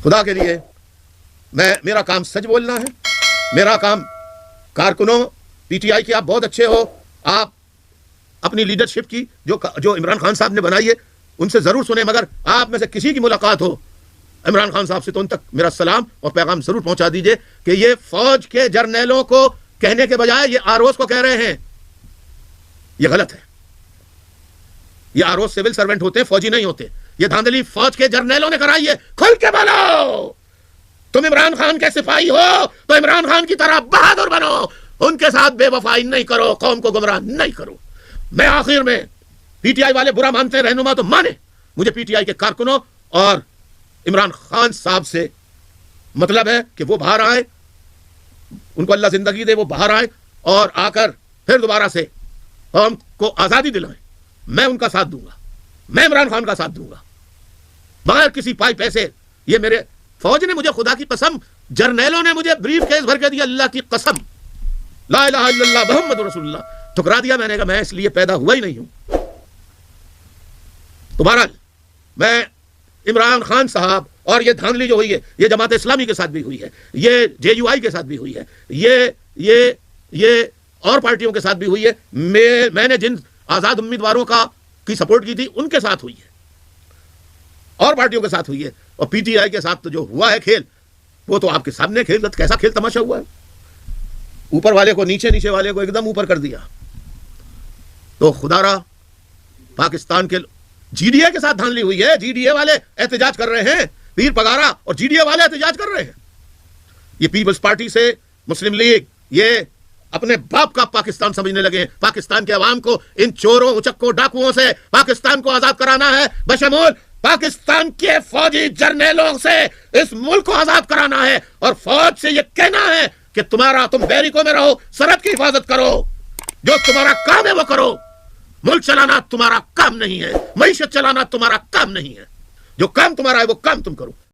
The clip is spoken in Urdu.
خدا کے لیے میرا کام سچ بولنا ہے. میرا کام کارکنوں پی ٹی آئی کے آپ بہت اچھے ہو, آپ اپنی لیڈرشپ کی جو عمران خان صاحب نے بنائی ہے ان سے ضرور سنیں, مگر آپ میں سے کسی کی ملاقات ہو عمران خان صاحب سے تو ان تک میرا سلام اور پیغام ضرور پہنچا دیجئے کہ یہ فوج کے جرنیلوں کو کہنے کے بجائے یہ آروز کو کہہ رہے ہیں. یہ غلط ہے. یہ آروز سول سرونٹ ہوتے ہیں, فوجی نہیں ہوتے. یہ دھاندلی فوج کے جرنیلوں نے کرائی ہے. کھل کے بولو, تم عمران خان کے سپاہی ہو تو عمران خان کی طرح بہادر بنو, ان کے ساتھ بے وفائی نہیں کرو, قوم کو گمراہ نہیں کرو. میں آخر میں پی ٹی آئی والے برا مانتے ہیں, رہنما تو مانے, مجھے پی ٹی آئی کے کارکنوں اور عمران خان صاحب سے مطلب ہے کہ وہ باہر آئے, ان کو اللہ زندگی دے, وہ باہر آئے اور آ کر پھر دوبارہ سے قوم کو آزادی دلائیں. میں ان کا ساتھ دوں گا, میں عمران خان کا ساتھ دوں گا بغیر کسی پائی پیسے. یہ میرے فوج نے مجھے, خدا کی قسم, جرنیلوں نے مجھے بریف کیس بھر کے دیا, اللہ کی قسم, لا الہ الا اللہ محمد رسول اللہ, ٹھکرا دیا. میں نے کہا میں اس لیے پیدا ہوا ہی نہیں ہوں. تو بہرحال میں عمران خان صاحب اور یہ دھاندلی جو ہوئی ہے, یہ جماعت اسلامی کے ساتھ بھی ہوئی ہے, یہ جے یو آئی کے ساتھ بھی ہوئی ہے, یہ اور پارٹیوں کے ساتھ بھی ہوئی ہے. میں نے جن آزاد امیدواروں کی سپورٹ کی تھی ان کے ساتھ ہوئی ہے, اور پارٹیوں کے ساتھ ہوئی ہے, اور پی ٹی آئی کے ساتھ تو جو ہوا ہے کھیل, وہ تو آپ کے سامنے کھیل, کیسا کھیل تماشا ہوا ہے. اوپر والے کو نیچے والے کو ایک دم اوپر کر دیا. تو خدا را پاکستان کے جی ڈی اے کے ساتھ دھاندلی ہوئی ہے. جی ڈی اے والے احتجاج کر رہے ہیں, پیر پگارا اور جی ڈی اے والے احتجاج کر رہے ہیں. یہ پیپلز پارٹی سے مسلم لیگ یہ اپنے باپ کا پاکستان سمجھنے لگے ہیں. پاکستان کے عوام کو ان چوروں, اچکوں, ڈاکوؤں سے پاکستان کو آزاد کرانا ہے, بشمول پاکستان کے فوجی جرنیلوں سے اس ملک کو آزاد کرانا ہے, اور فوج سے یہ کہنا ہے کہ تم بیریکوں میں رہو, سرحد کی حفاظت کرو, جو تمہارا کام ہے وہ کرو. ملک چلانا تمہارا کام نہیں ہے, معیشت چلانا تمہارا کام نہیں ہے. جو کام تمہارا ہے وہ کام تم کرو.